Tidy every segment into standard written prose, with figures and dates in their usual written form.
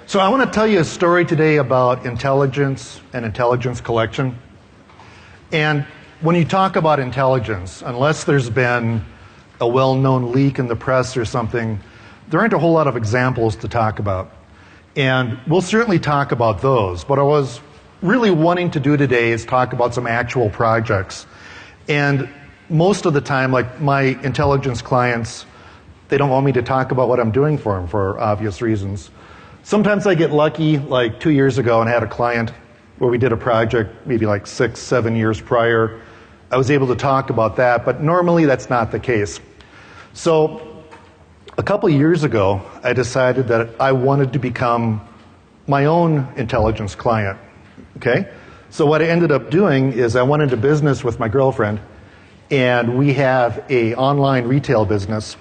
So I want to tell you a story today about intelligence and intelligence collection. And when you talk about intelligence, unless there's been a well-known leak in the press or something, there aren't a whole lot of examples to talk about. And we'll certainly talk about those. What I was really wanting to do today is talk about some actual projects. And most of the time, like my intelligence clients, they don't want me to talk about what I'm doing for them for obvious reasons. Sometimes I get lucky, like 2 years ago, and had a client where we did a project maybe like 6, 7 years prior. I was able to talk about that, but normally that's not the case. So a couple years ago, I decided that I wanted to become my own intelligence client. Okay? So what I ended up doing is I went into business with my girlfriend, and we have an online retail business.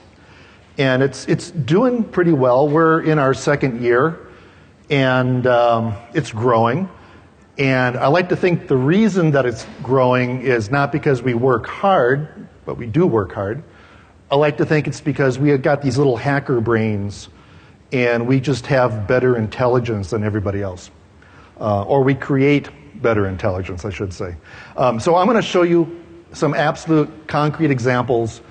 And it's doing pretty well. We're in our second year, and it's growing. And I like to think the reason that it's growing is not because we work hard, but we do work hard. I like to think it's because we have got these little hacker brains, and we just have better intelligence than everybody else. Or we create better intelligence, I should say. So I'm going to show you some absolute concrete examples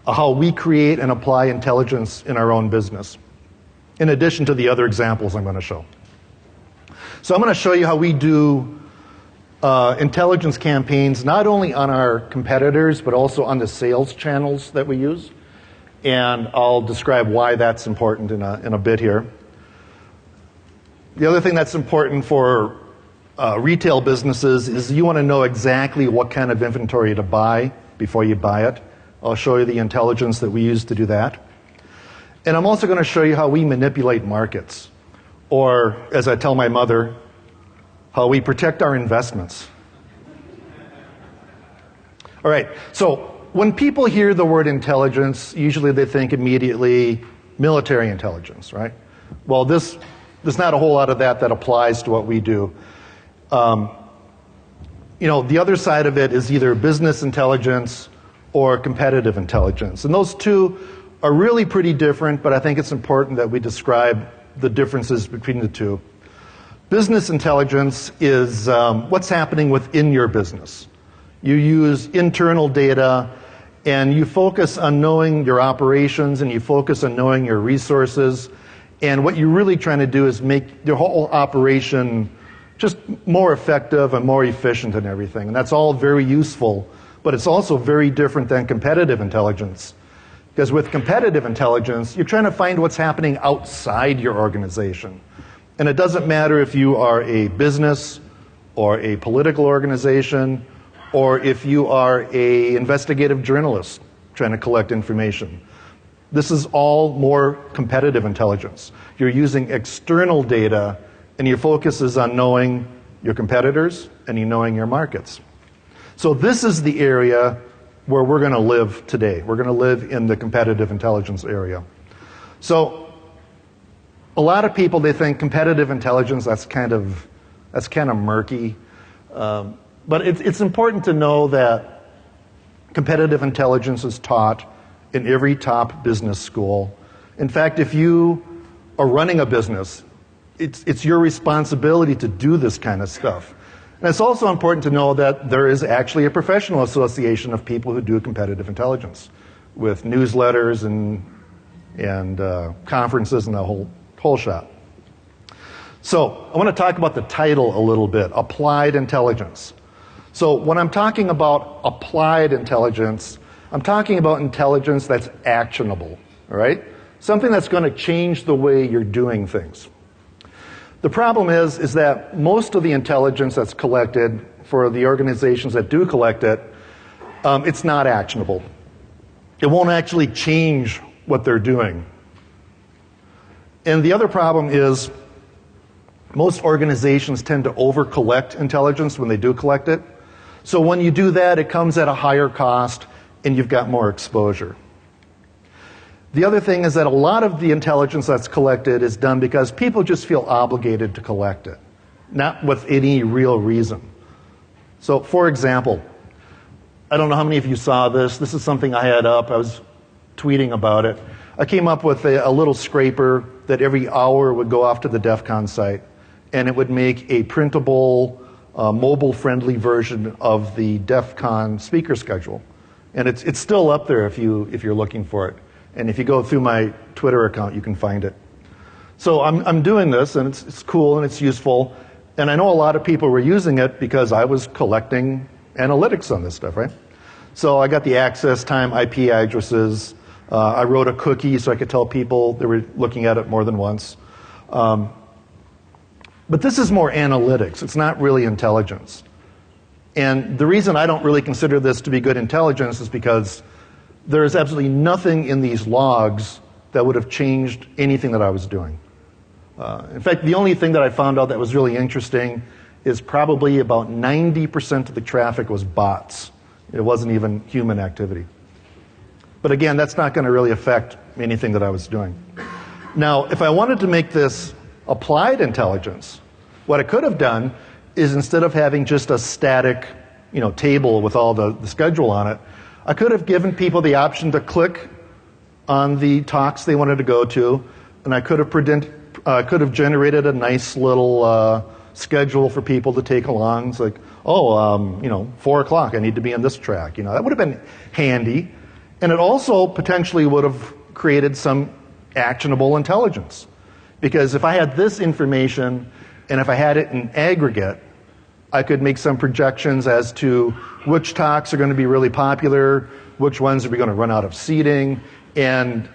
of how we create and apply intelligence in our own business, in addition to the other examples I'm going to show. So I'm going to show you how we do intelligence campaigns, not only on our competitors, but also on the sales channels that we use. And I'll describe why that's important in a bit here. The other thing that's important for retail businesses is you want to know exactly what kind of inventory to buy before you buy it. I'll show you the intelligence that we use to do that. And I'm also going to show you how we manipulate markets. Or, as I tell my mother, how we protect our investments. All right, so when people hear the word intelligence, usually they think immediately military intelligence, right? Well, there's not a whole lot of that applies to what we do. The other side of it is either business intelligence or competitive intelligence. And those two are really pretty different, but I think it's important that we describe the differences between the two. Business intelligence is what's happening within your business. You use internal data, and you focus on knowing your operations, and you focus on knowing your resources. And what you're really trying to do is make your whole operation just more effective and more efficient and everything. And that's all very useful, but it's also very different than competitive intelligence. Because with competitive intelligence, you're trying to find what's happening outside your organization. And it doesn't matter if you are a business or a political organization or if you are an investigative journalist trying to collect information. This is all more competitive intelligence. You're using external data, and your focus is on knowing your competitors and you knowing your markets. So this is the area where we're going to live today. We're going to live in the competitive intelligence area. So a lot of people, they think competitive intelligence, that's kind of murky. But it's important to know that competitive intelligence is taught in every top business school. In fact, if you are running a business, it's your responsibility to do this kind of stuff. And it's also important to know that there is actually a professional association of people who do competitive intelligence with newsletters and conferences and the whole shop. So I want to talk about the title a little bit, Applied Intelligence. So when I'm talking about applied intelligence, I'm talking about intelligence that's actionable, all right? Something that's going to change the way you're doing things. The problem is that most of the intelligence that's collected for the organizations that do collect it, it's not actionable. It won't actually change what they're doing. And the other problem is most organizations tend to over-collect intelligence when they do collect it. So when you do that, it comes at a higher cost and you've got more exposure. The other thing is that a lot of the intelligence that's collected is done because people just feel obligated to collect it, not with any real reason. So, for example, I don't know how many of you saw this. This is something I had up. I was tweeting about it. I came up with a little scraper that every hour would go off to the Defcon site, and it would make a printable, mobile-friendly version of the Defcon speaker schedule. And it's still up there if you're looking for it. And if you go through my Twitter account, you can find it. So I'm doing this, and it's cool and it's useful. And I know a lot of people were using it because I was collecting analytics on this stuff, right? So I got the access time, IP addresses. I wrote a cookie so I could tell people they were looking at it more than once. But this is more analytics. It's not really intelligence. And the reason I don't really consider this to be good intelligence is because there is absolutely nothing in these logs that would have changed anything that I was doing. In fact, the only thing that I found out that was really interesting is probably about 90% of the traffic was bots. It wasn't even human activity. But again, that's not going to really affect anything that I was doing. Now, if I wanted to make this applied intelligence, what I could have done is instead of having just a static, table with all the schedule on it, I could have given people the option to click on the talks they wanted to go to, and I could have generated a nice little schedule for people to take along. It's like, 4 o'clock, I need to be in this track. That would have been handy. And it also potentially would have created some actionable intelligence. Because if I had this information, and if I had it in aggregate, I could make some projections as to which talks are going to be really popular, which ones are we going to run out of seating, and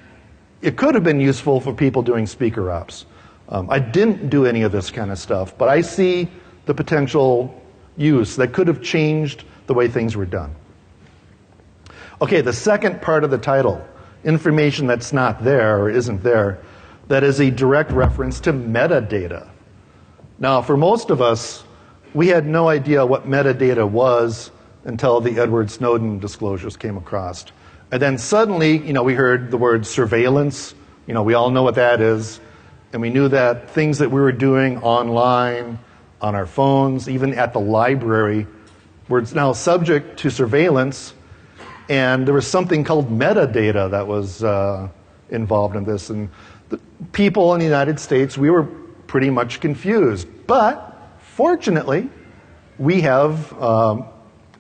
it could have been useful for people doing speaker ops. I didn't do any of this kind of stuff, but I see the potential use that could have changed the way things were done. Okay, the second part of the title, information that's not there or isn't there, that is a direct reference to metadata. Now, for most of us, we had no idea what metadata was until the Edward Snowden disclosures came across. And then suddenly, we heard the word surveillance. We all know what that is. And we knew that things that we were doing online, on our phones, even at the library, were now subject to surveillance. And there was something called metadata that was involved in this. And the people in the United States, we were pretty much confused. But fortunately, we have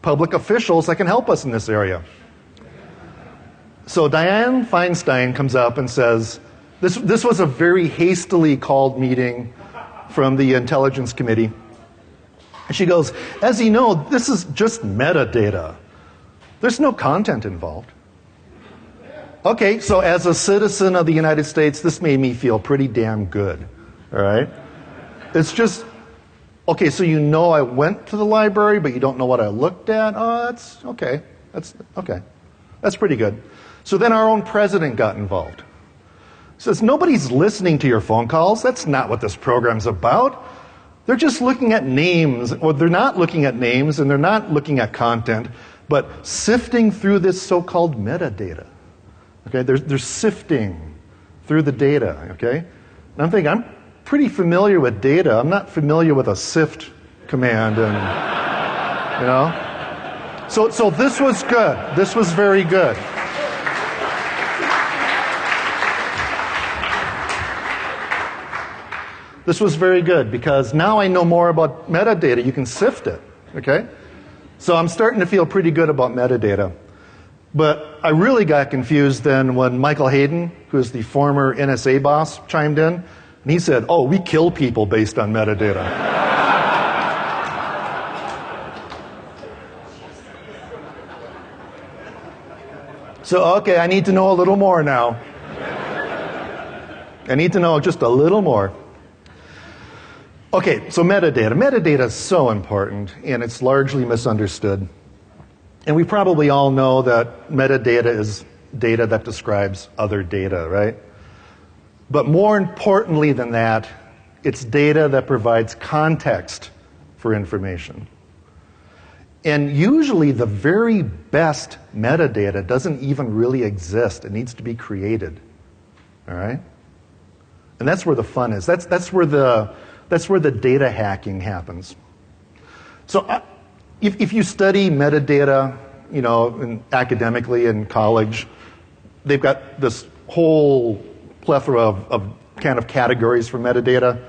public officials that can help us in this area. So Dianne Feinstein comes up and says, this was a very hastily called meeting from the Intelligence Committee. And she goes, as you know, this is just metadata. There's no content involved. Okay, so as a citizen of the United States, this made me feel pretty damn good. All right? It's just, okay, so I went to the library, but you don't know what I looked at? Oh, that's okay. That's okay. That's pretty good. So then our own president got involved. Says, nobody's listening to your phone calls. That's not what this program's about. They're just looking at names. Or they're not looking at names, and they're not looking at content, but sifting through this so-called metadata. Okay, they're sifting through the data, okay? And I'm thinking, I'm pretty familiar with data. I'm not familiar with a sift command, and, So this was good. This was very good. This was very good because now I know more about metadata. You can sift it, okay? So I'm starting to feel pretty good about metadata. But I really got confused then when Michael Hayden, who is the former NSA boss, chimed in, and he said, oh, we kill people based on metadata. So, okay, I need to know a little more now. I need to know just a little more. Okay, so metadata. Metadata is so important, and it's largely misunderstood. And we probably all know that metadata is data that describes other data, right? But more importantly than that, it's data that provides context for information. And usually the very best metadata doesn't even really exist. It needs to be created, all right? And that's where the fun is. That's where the data hacking happens. So if you study metadata, academically in college, they've got this whole plethora of kind of categories for metadata.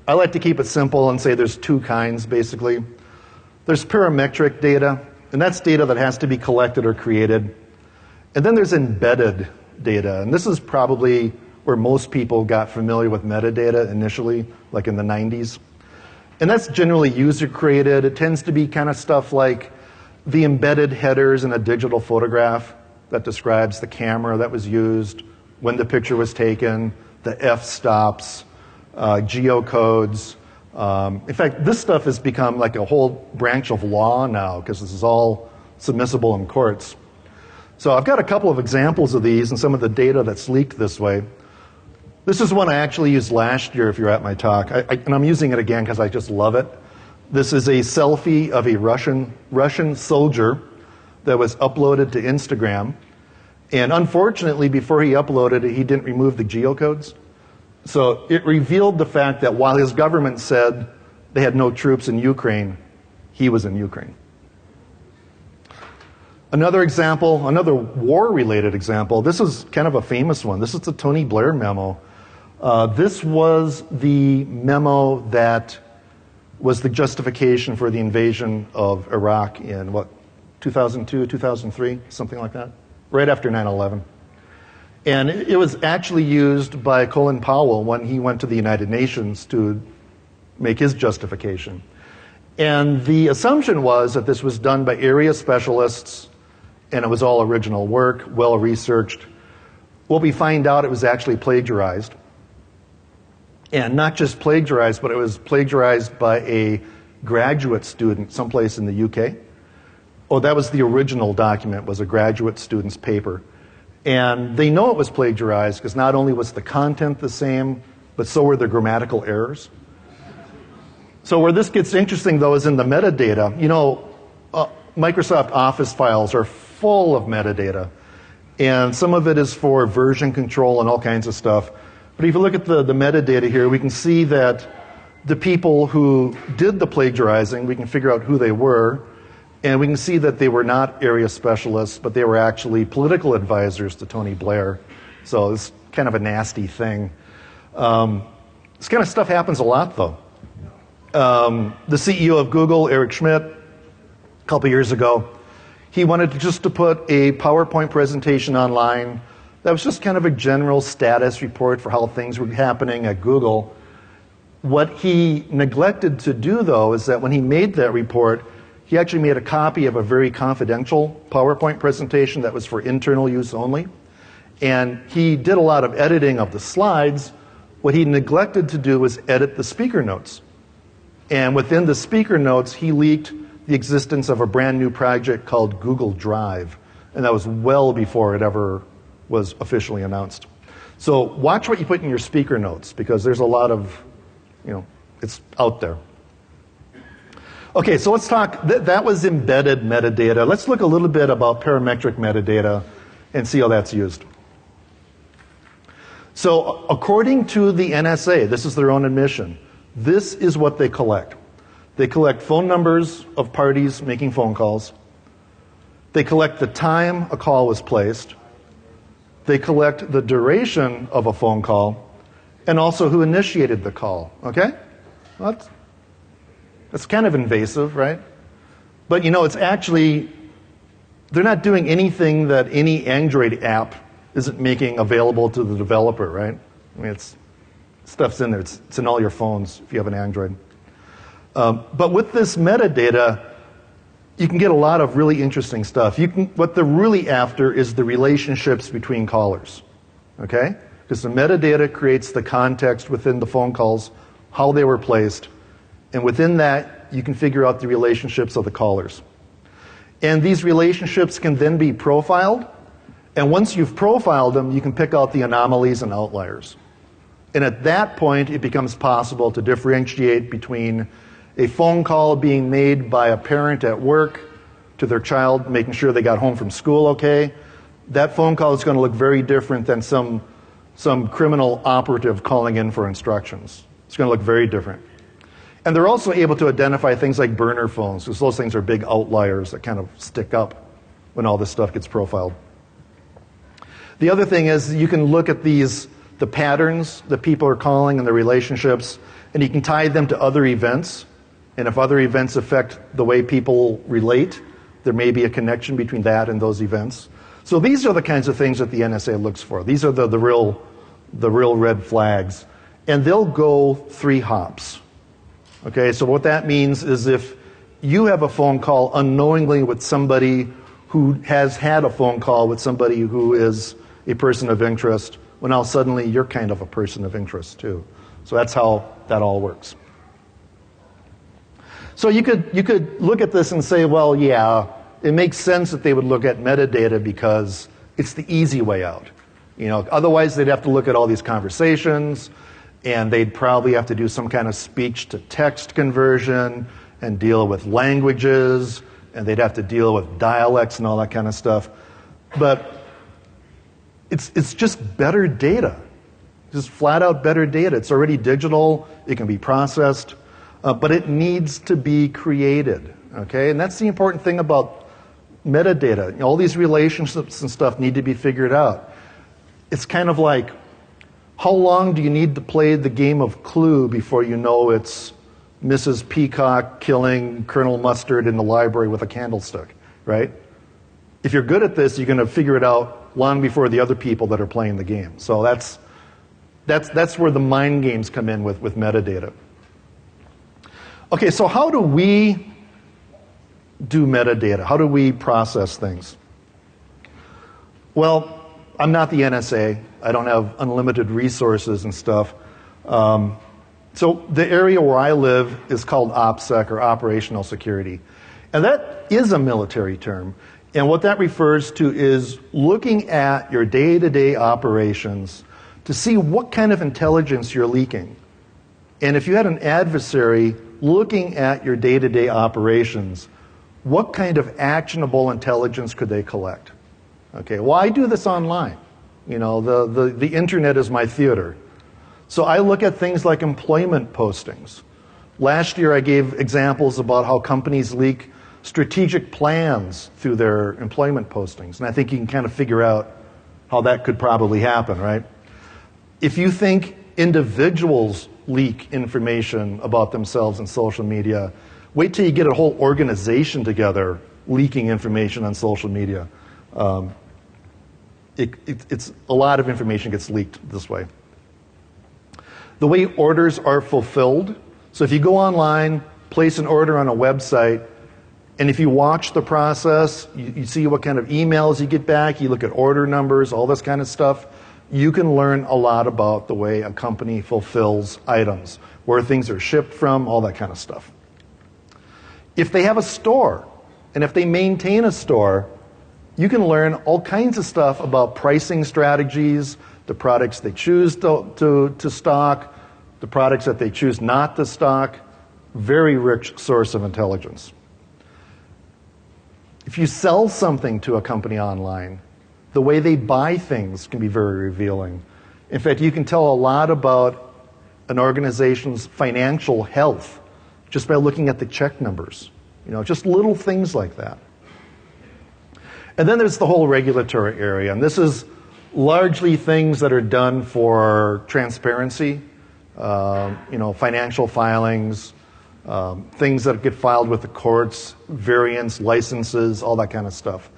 I like to keep it simple and say there's two kinds, basically. There's parametric data, and that's data that has to be collected or created. And then there's embedded data, and this is probably where most people got familiar with metadata initially, like in the 90s. And that's generally user-created. It tends to be kind of stuff like the embedded headers in a digital photograph that describes the camera that was used, when the picture was taken, the f-stops, geocodes. In fact, this stuff has become like a whole branch of law now because this is all submissible in courts. So I've got a couple of examples of these and some of the data that's leaked this way. This is one I actually used last year if you're at my talk, and I'm using it again because I just love it. This is a selfie of a Russian soldier that was uploaded to Instagram. And unfortunately, before he uploaded it, he didn't remove the geocodes. So it revealed the fact that while his government said they had no troops in Ukraine, he was in Ukraine. Another example, another war-related example, this is kind of a famous one. This is the Tony Blair memo. This was the memo that was the justification for the invasion of Iraq in, 2002, 2003, something like that, right after 9/11. And it was actually used by Colin Powell when he went to the United Nations to make his justification. And the assumption was that this was done by area specialists, and it was all original work, well-researched. What we find out, it was actually plagiarized. And not just plagiarized, but it was plagiarized by a graduate student someplace in the UK. Oh, that was the original document, was a graduate student's paper. And they know it was plagiarized because not only was the content the same, but so were the grammatical errors. So where this gets interesting, though, is in the metadata. You know, Microsoft Office files are full of metadata. And some of it is for version control and all kinds of stuff. But if you look at the metadata here, we can see that the people who did the plagiarizing, we can figure out who they were. And we can see that they were not area specialists, but they were actually political advisors to Tony Blair. So it's kind of a nasty thing. This kind of stuff happens a lot, though. The CEO of Google, Eric Schmidt, a couple years ago, he wanted just to put a PowerPoint presentation online that was just kind of a general status report for how things were happening at Google. What he neglected to do, though, is that when he made that report, he actually made a copy of a very confidential PowerPoint presentation that was for internal use only. And he did a lot of editing of the slides. What he neglected to do was edit the speaker notes. And within the speaker notes, he leaked the existence of a brand new project called Google Drive. And that was well before it ever was officially announced. So watch what you put in your speaker notes, because there's a lot of, it's out there. Okay, so let's talk, that was embedded metadata. Let's look a little bit about parametric metadata and see how that's used. So according to the NSA, this is their own admission, this is what they collect. They collect phone numbers of parties making phone calls. They collect the time a call was placed. They collect the duration of a phone call, and also who initiated the call, okay? Well, that's kind of invasive, right? But it's actually, they're not doing anything that any Android app isn't making available to the developer, right? I mean, stuff's in there. It's in all your phones if you have an Android. But with this metadata, you can get a lot of really interesting stuff. What they're really after is the relationships between callers, okay? Because the metadata creates the context within the phone calls, how they were placed, and within that, you can figure out the relationships of the callers. And these relationships can then be profiled, and once you've profiled them, you can pick out the anomalies and outliers. And at that point, it becomes possible to differentiate between a phone call being made by a parent at work to their child, making sure they got home from school okay. That phone call is going to look very different than some criminal operative calling in for instructions. It's going to look very different. And they're also able to identify things like burner phones, because those things are big outliers that kind of stick up when all this stuff gets profiled. The other thing is you can look at these the patterns that people are calling and the relationships, and you can tie them to other events. And if other events affect the way people relate, there may be a connection between that and those events. So these are the kinds of things that the NSA looks for. These are the real red flags. And they'll go 3 hops. Okay, so what that means is if you have a phone call unknowingly with somebody who has had a phone call with somebody who is a person of interest, well, now suddenly you're kind of a person of interest too. So that's how that all works. So you could look at this and say, well, yeah, it makes sense that they would look at metadata because it's the easy way out. Otherwise they'd have to look at all these conversations, and they'd probably have to do some kind of speech-to-text conversion and deal with languages, and they'd have to deal with dialects and all that kind of stuff. But it's just better data, just flat-out better data. It's already digital. It can be processed, but it needs to be created. Okay, and that's the important thing about metadata. All these relationships and stuff need to be figured out. It's kind of like, how long do you need to play the game of Clue before you know it's Mrs. Peacock killing Colonel Mustard in the library with a candlestick, right? If you're good at this, you're going to figure it out long before the other people that are playing the game. So that's where the mind games come in with metadata. Okay, so how do we do metadata? How do we process things? Well, I'm not the NSA. I don't have unlimited resources and stuff. So the area where I live is called OPSEC, or Operational Security. And that is a military term. And what that refers to is looking at your day-to-day operations to see what kind of intelligence you're leaking. And if you had an adversary looking at your day-to-day operations, what kind of actionable intelligence could they collect? Okay, well, I do this online. The internet is my theater. So I look at things like employment postings. Last year I gave examples about how companies leak strategic plans through their employment postings. And I think you can kind of figure out how that could probably happen, right? If you think individuals leak information about themselves in social media, wait till you get a whole organization together leaking information on social media. It's a lot of information gets leaked this way. The way orders are fulfilled. So if you go online, place an order on a website, and if you watch the process, you see what kind of emails you get back, you look at order numbers, all this kind of stuff, you can learn a lot about the way a company fulfills items, where things are shipped from, all that kind of stuff. If they have a store, and if they maintain a store, you can learn all kinds of stuff about pricing strategies, the products they choose to stock, the products that they choose not to stock. Very rich source of intelligence. If you sell something to a company online, the way they buy things can be very revealing. In fact, you can tell a lot about an organization's financial health just by looking at the check numbers. Just little things like that. And then there's the whole regulatory area, and this is largely things that are done for transparency, financial filings, things that get filed with the courts, variants, licenses, all that kind of stuff.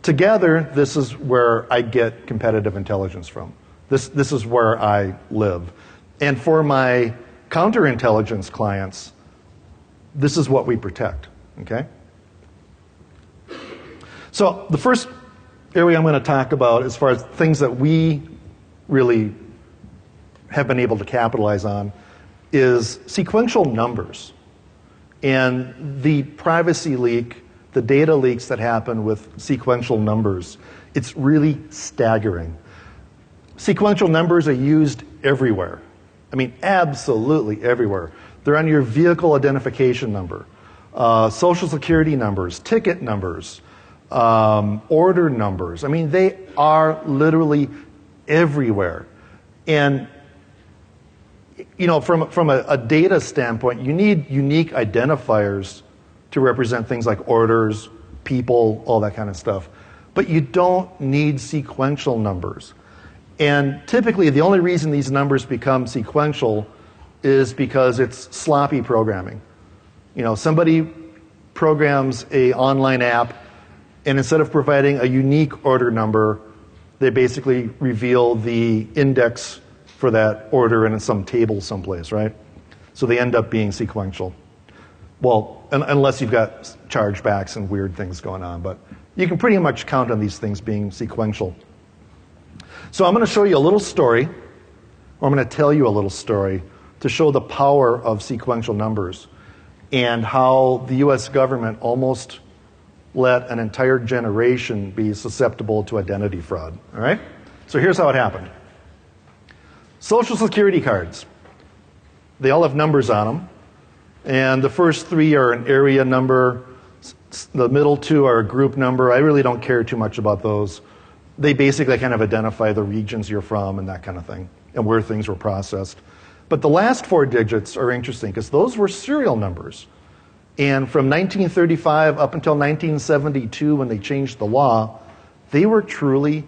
Together, this is where I get competitive intelligence from. This is where I live. And for my counterintelligence clients, this is what we protect, okay? So the first area I'm going to talk about as far as things that we really have been able to capitalize on is sequential numbers and the privacy leak, the data leaks that happen with sequential numbers. It's really staggering. Sequential numbers are used everywhere. I mean, absolutely everywhere. They're on your vehicle identification number, social security numbers, ticket numbers, order numbers. I mean, they are literally everywhere. And from a data standpoint, you need unique identifiers to represent things like orders, people, all that kind of stuff. But you don't need sequential numbers. And typically, the only reason these numbers become sequential is because it's sloppy programming. Somebody programs an online app, and instead of providing a unique order number, they basically reveal the index for that order in some table someplace, right? So they end up being sequential. Well, unless you've got chargebacks and weird things going on, but you can pretty much count on these things being sequential. So I'm going to show you a little story, or I'm going to tell you a little story to show the power of sequential numbers and how the US government almost let an entire generation be susceptible to identity fraud. All right? So here's how it happened. Social Security cards. They all have numbers on them. And the first three are an area number. The middle two are a group number. I really don't care too much about those. They basically kind of identify the regions you're from and that kind of thing, and where things were processed. But the last four digits are interesting because those were serial numbers. And from 1935 up until 1972, when they changed the law, they were truly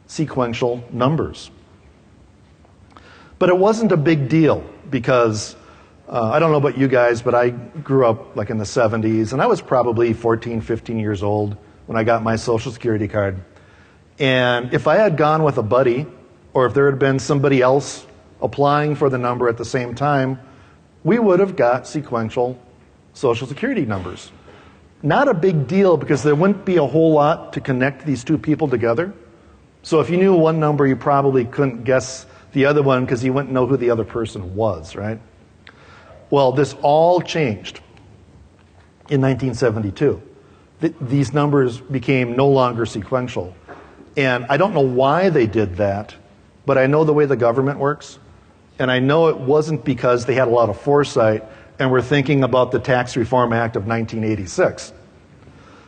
sequential numbers. But it wasn't a big deal because I don't know about you guys, but I grew up like in the 70s, and I was probably 14, 15 years old when I got my Social Security card. And if I had gone with a buddy, or if there had been somebody else applying for the number at the same time, we would have got sequential Social Security numbers. Not a big deal because there wouldn't be a whole lot to connect these two people together. So if you knew one number, you probably couldn't guess the other one because you wouldn't know who the other person was, right? Well, this all changed in 1972. These numbers became no longer sequential. And I don't know why they did that, but I know the way the government works. And I know it wasn't because they had a lot of foresight and were thinking about the Tax Reform Act of 1986.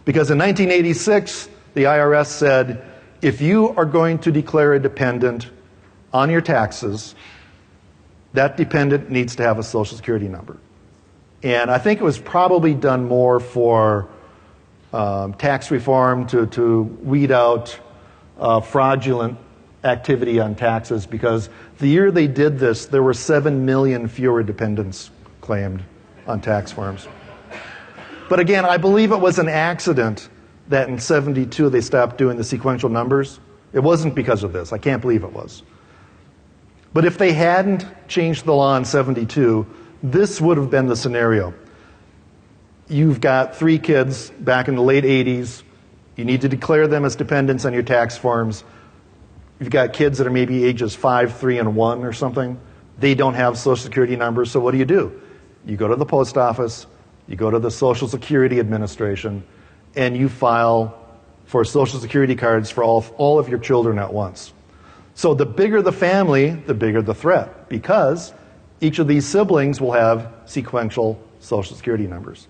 Because in 1986, the IRS said, if you are going to declare a dependent on your taxes, that dependent needs to have a Social Security number. And I think it was probably done more for tax reform to weed out fraudulent activity on taxes, because the year they did this, there were 7 million fewer dependents claimed on tax forms. But again, I believe it was an accident that in 72 they stopped doing the sequential numbers. It wasn't because of this. I can't believe it was. But if they hadn't changed the law in 72, this would have been the scenario. You've got 3 kids back in the late 80s. You need to declare them as dependents on your tax forms. You've got kids that are maybe ages 5, 3, and 1 or something. They don't have Social Security numbers, so what do? You go to the post office, you go to the Social Security Administration, and you file for Social Security cards for all of your children at once. So the bigger the family, the bigger the threat, because each of these siblings will have sequential Social Security numbers.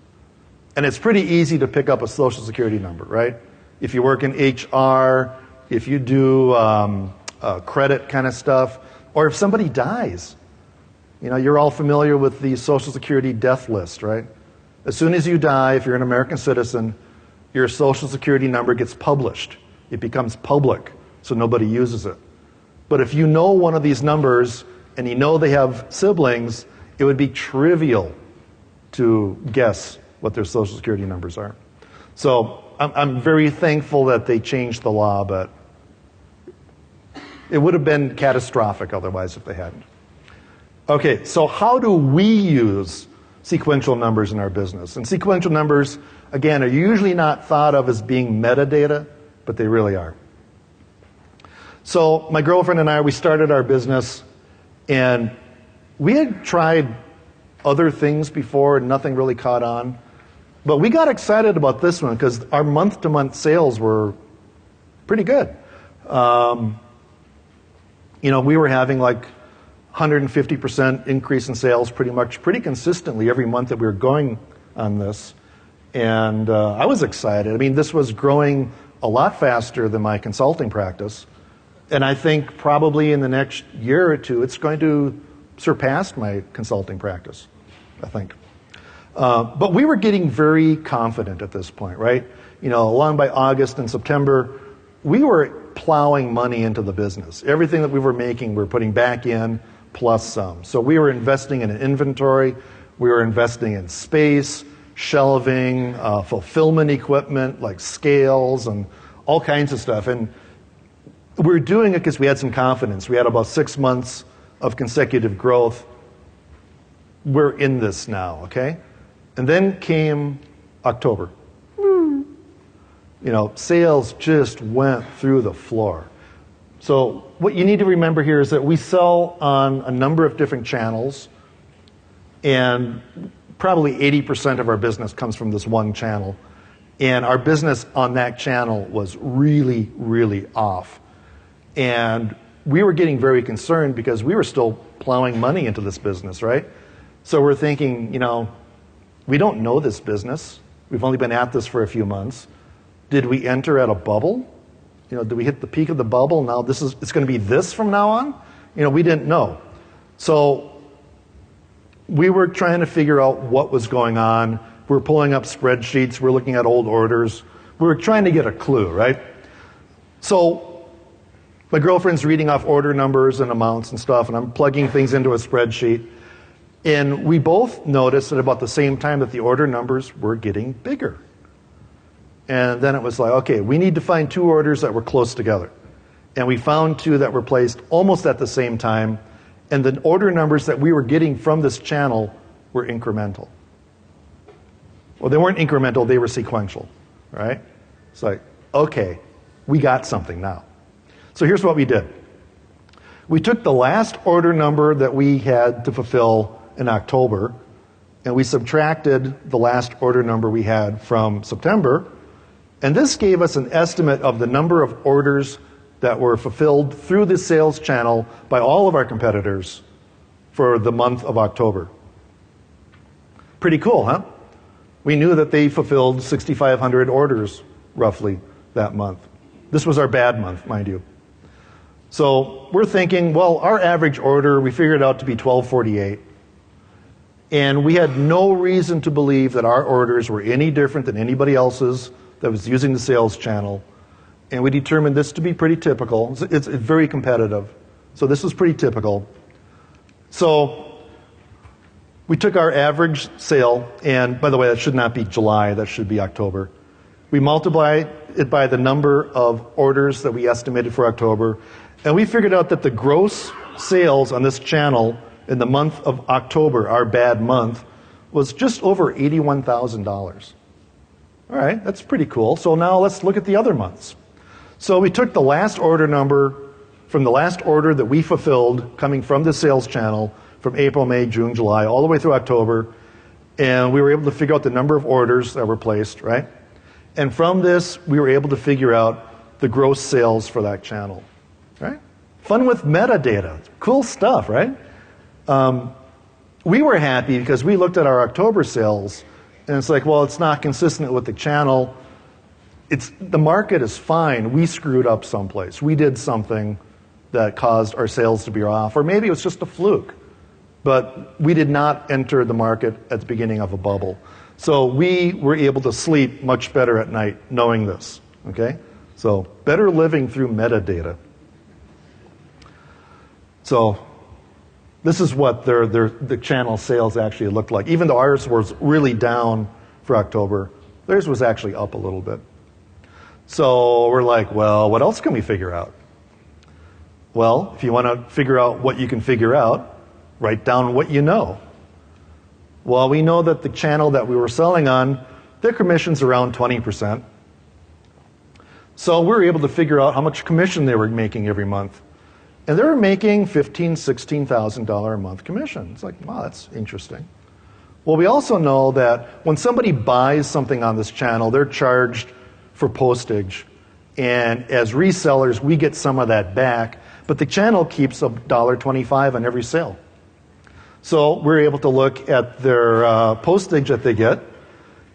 And it's pretty easy to pick up a Social Security number, right? If you work in HR, if you do credit kind of stuff, or if somebody dies. You're all familiar with the Social Security death list, right? As soon as you die, if you're an American citizen, your Social Security number gets published. It becomes public, so nobody uses it. But if you know one of these numbers and you know they have siblings, it would be trivial to guess what their Social Security numbers are. So I'm very thankful that they changed the law, but it would have been catastrophic otherwise if they hadn't. Okay, so how do we use sequential numbers in our business? And sequential numbers, again, are usually not thought of as being metadata, but they really are. So my girlfriend and I, we started our business, and we had tried other things before and nothing really caught on. But we got excited about this one because our month-to-month sales were pretty good. We were having like 150% increase in sales pretty consistently every month that we were going on this. And I was excited. I mean, this was growing a lot faster than my consulting practice. And I think probably in the next year or two, it's going to surpass my consulting practice, I think. But we were getting very confident at this point, right? Along by August and September, we were plowing money into the business. Everything that we were making, we were putting back in plus some. So we were investing in inventory, we were investing in space, shelving, fulfillment equipment like scales and all kinds of stuff. And we were doing it because we had some confidence. We had about 6 months of consecutive growth. We're in this now, okay? And then came October. You know, sales just went through the floor. So what you need to remember here is that we sell on a number of different channels, and probably 80% of our business comes from this one channel. And our business on that channel was really, really off. And we were getting very concerned because we were still plowing money into this business, right? So we're thinking, you know, we don't know this business. We've only been at this for a few months. Did we enter at a bubble? You know, did we hit the peak of the bubble? Now it's going to be this from now on? You know, we didn't know. So we were trying to figure out what was going on. We were pulling up spreadsheets. We were looking at old orders. We were trying to get a clue, right? So my girlfriend's reading off order numbers and amounts and stuff, and I'm plugging things into a spreadsheet. And we both noticed at about the same time that the order numbers were getting bigger. And then it was like, okay, we need to find 2 orders that were close together. And we found 2 that were placed almost at the same time. And the order numbers that we were getting from this channel were incremental. Well, they weren't incremental, they were sequential, right? It's like, okay, we got something now. So here's what we did. We took the last order number that we had to fulfill in October, and we subtracted the last order number we had from September, and this gave us an estimate of the number of orders that were fulfilled through the sales channel by all of our competitors for the month of October. Pretty cool, huh? We knew that they fulfilled 6,500 orders, roughly, that month. This was our bad month, mind you. So we're thinking, well, our average order, we figured out to be $12.48. And we had no reason to believe that our orders were any different than anybody else's that was using the sales channel. And we determined this to be pretty typical. It's very competitive. So this was pretty typical. So we took our average sale, and by the way, that should not be July, that should be October. We multiplied it by the number of orders that we estimated for October, and we figured out that the gross sales on this channel in the month of October, our bad month, was just over $81,000. All right, that's pretty cool. So now let's look at the other months. So we took the last order number from the last order that we fulfilled coming from the sales channel from April, May, June, July, all the way through October, and we were able to figure out the number of orders that were placed, right? And from this, we were able to figure out the gross sales for that channel, right? Fun with metadata. Cool stuff, right? We were happy because we looked at our October sales, and it's like, well, it's not consistent with the channel. The market is fine. We screwed up someplace. We did something that caused our sales to be off, or maybe it was just a fluke. But we did not enter the market at the beginning of a bubble. So we were able to sleep much better at night knowing this, okay? So better living through metadata. So this is what the channel sales actually looked like. Even though ours was really down for October, theirs was actually up a little bit. So we're like, well, what else can we figure out? Well, if you want to figure out what you can figure out, write down what you know. Well, we know that the channel that we were selling on, their commission's around 20%. So we were able to figure out how much commission they were making every month. And they were making $15,000, $16,000 a month commission. It's like, wow, that's interesting. Well, we also know that when somebody buys something on this channel, they're charged for postage. And as resellers, we get some of that back. But the channel keeps $1.25 on every sale. So we're able to look at their postage that they get,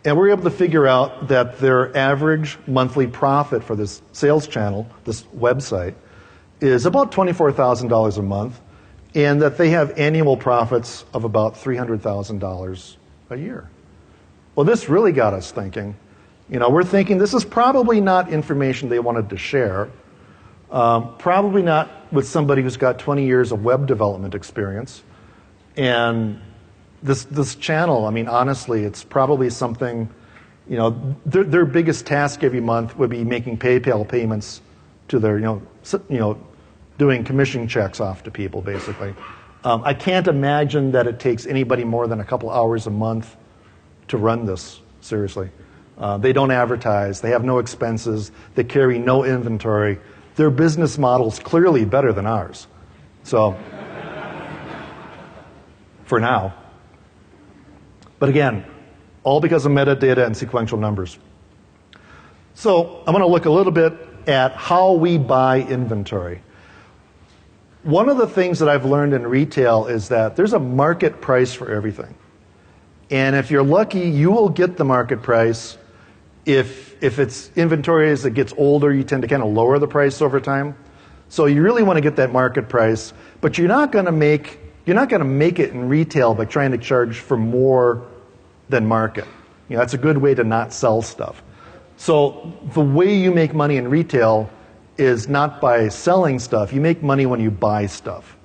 and we're able to figure out that their average monthly profit for this sales channel, this website, is about $24,000 a month, and that they have annual profits of about $300,000 a year. Well, this really got us thinking. We're thinking this is probably not information they wanted to share. Probably not with somebody who's got 20 years of web development experience. And this channel, I mean, honestly, it's probably something, their biggest task every month would be making PayPal payments to their, doing commission checks off to people, basically. I can't imagine that it takes anybody more than a couple hours a month to run this, seriously. They don't advertise. They have no expenses. They carry no inventory. Their business model's clearly better than ours. So, for now. But again, all because of metadata and sequential numbers. So, I'm going to look a little bit at how we buy inventory. One of the things that I've learned in retail is that there's a market price for everything. And if you're lucky, you will get the market price. If it's inventory as it gets older, you tend to kind of lower the price over time. So you really want to get that market price, but you're not going to make it in retail by trying to charge for more than market. That's a good way to not sell stuff. So the way you make money in retail is not by selling stuff. You make money when you buy stuff,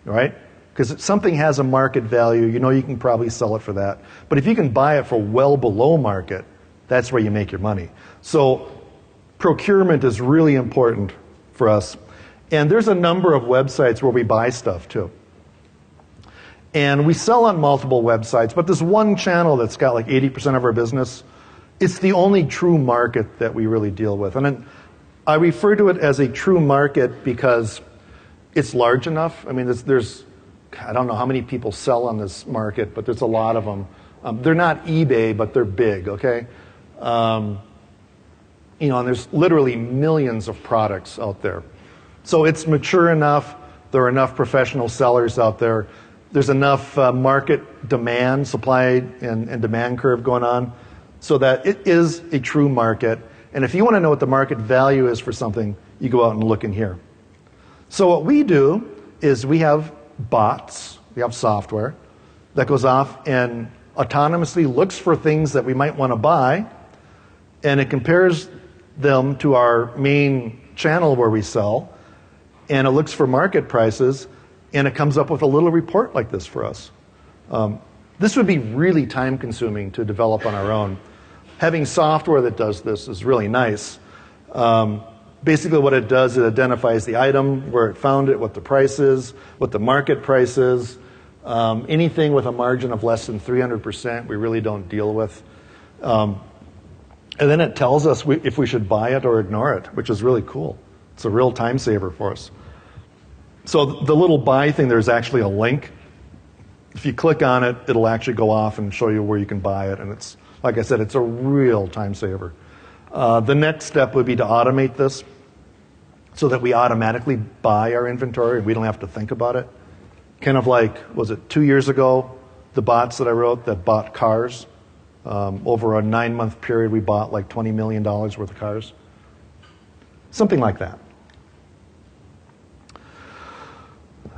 right? Because if something has a market value, you can probably sell it for that. But if you can buy it for well below market, that's where you make your money. So procurement is really important for us. And there's a number of websites where we buy stuff too. And we sell on multiple websites, but there's one channel that's got like 80% of our business. It's the only true market that we really deal with. And then I refer to it as a true market because it's large enough. I mean, there's I don't know how many people sell on this market, but there's a lot of them. They're not eBay, but they're big, okay? And there's literally millions of products out there. So it's mature enough. There are enough professional sellers out there. There's enough market demand, supply and demand curve going on so that it is a true market. And if you want to know what the market value is for something, you go out and look in here. So what we do is we have bots, we have software that goes off and autonomously looks for things that we might want to buy, and it compares them to our main channel where we sell, and it looks for market prices, and it comes up with a little report like this for us. This would be really time consuming to develop on our own. Having software that does this is really nice. Basically what it does, it identifies the item, where it found it, what the price is, what the market price is. Anything with a margin of less than 300%, we really don't deal with. And then it tells us if we should buy it or ignore it, which is really cool. It's a real time saver for us. So the little buy thing, there's actually a link. If you click on it, it'll actually go off and show you where you can buy it. And it's, like I said, it's a real time saver. The next step would be to automate this so that we automatically buy our inventory and we don't have to think about it. Kind of like, was it 2 years ago, the bots that I wrote that bought cars? Over a 9-month period, we bought like $20 million worth of cars. Something like that.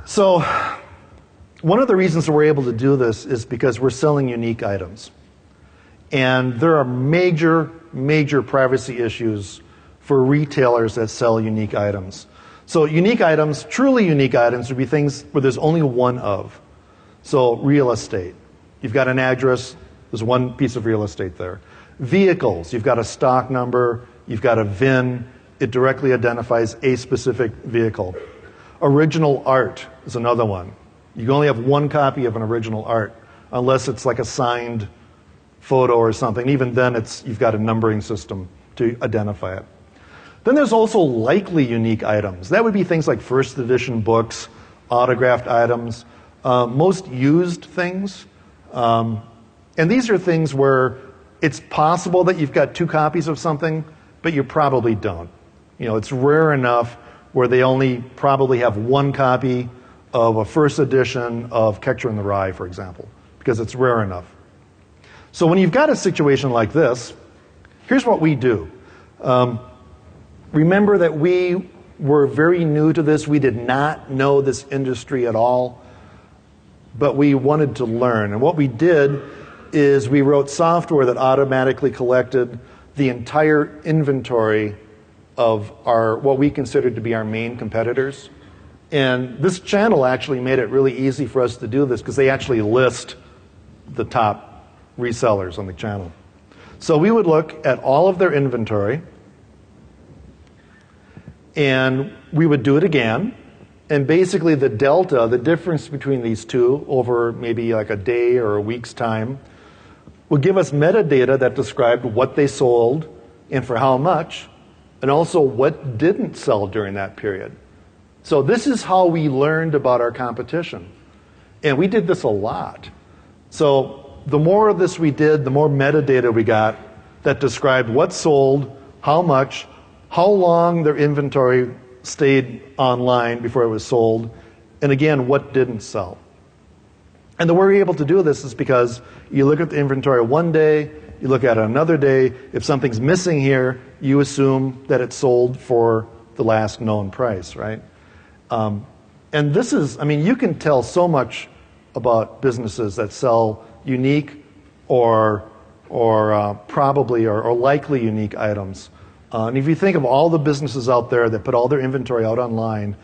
So one of the reasons that we're able to do this is because we're selling unique items. And there are major, major privacy issues for retailers that sell unique items. So unique items, truly unique items, would be things where there's only one of. So real estate. You've got an address, there's one piece of real estate there. Vehicles, you've got a stock number, you've got a VIN, it directly identifies a specific vehicle. Original art is another one. You can only have one copy of an original art, unless it's like a signed photo or something. Even then, you've got a numbering system to identify it. Then there's also likely unique items. That would be things like first edition books, autographed items, most used things. And these are things where it's possible that you've got 2 copies of something, but you probably don't. It's rare enough where they only probably have 1 copy of a first edition of Catcher in the Rye, for example, because it's rare enough. So when you've got a situation like this, here's what we do. Remember that we were very new to this. We did not know this industry at all, but we wanted to learn. And what we did is we wrote software that automatically collected the entire inventory of what we consider to be our main competitors. And this channel actually made it really easy for us to do this because they actually list the top resellers on the channel. So we would look at all of their inventory, and we would do it again. And basically the delta, the difference between these two over maybe like a day or a week's time, would give us metadata that described what they sold and for how much, and also what didn't sell during that period. So this is how we learned about our competition. And we did this a lot. So the more of this we did, the more metadata we got that described what sold, how much, how long their inventory stayed online before it was sold, and again, what didn't sell. And the way we're able to do this is because you look at the inventory one day, you look at it another day. If something's missing here, you assume that it sold for the last known price, right? And this is, I mean, you can tell so much about businesses that sell unique or probably or likely unique items. And if you think of all the businesses out there that put all their inventory out online,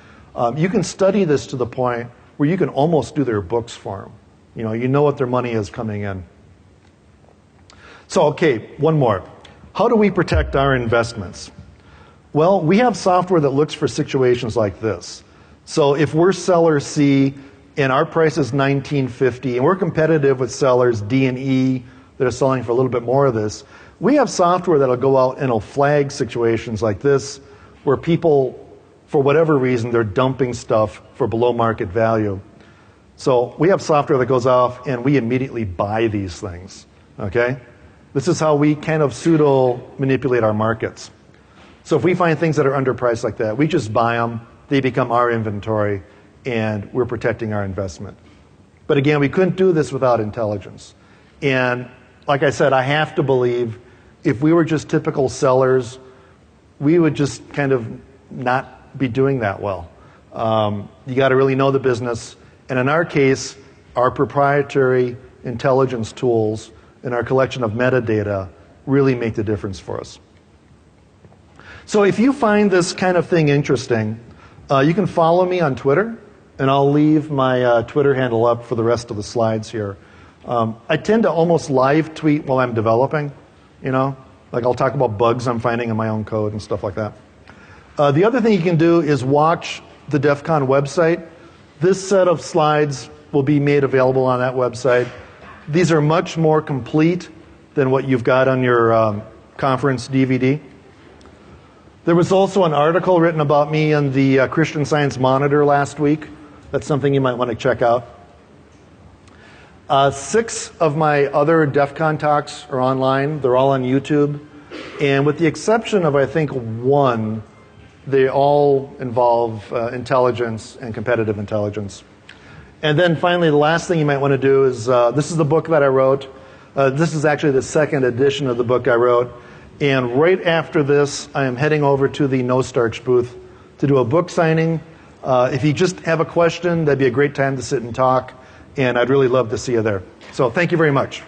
you can study this to the point where you can almost do their books for them. You know what their money is coming in. So, okay, one more. How do we protect our investments? Well, we have software that looks for situations like this. So if we're seller C and our price is $19.50 and we're competitive with sellers D and E that are selling for a little bit more of this, we have software that'll go out and it'll flag situations like this where people, for whatever reason, they're dumping stuff for below market value. So we have software that goes off and we immediately buy these things, okay? This is how we kind of pseudo-manipulate our markets. So if we find things that are underpriced like that, we just buy them, they become our inventory, and we're protecting our investment. But again, we couldn't do this without intelligence. And like I said, I have to believe if we were just typical sellers, we would just kind of not be doing that well. You got to really know the business. And in our case, our proprietary intelligence tools and our collection of metadata really make the difference for us. So if you find this kind of thing interesting, you can follow me on Twitter, and I'll leave my Twitter handle up for the rest of the slides here. I tend to almost live tweet while I'm developing, like I'll talk about bugs I'm finding in my own code and stuff like that. The other thing you can do is watch the Defcon website. This set of slides will be made available on that website. These are much more complete than what you've got on your conference DVD. There was also an article written about me in the Christian Science Monitor last week. That's something you might want to check out. 6 of my other Defcon talks are online. They're all on YouTube. And with the exception of, I think, 1, they all involve intelligence and competitive intelligence. And then finally, the last thing you might want to do is, this is the book that I wrote. This is actually the second edition of the book I wrote. And right after this, I am heading over to the No Starch booth to do a book signing. If you just have a question, that'd be a great time to sit and talk. And I'd really love to see you there. So thank you very much.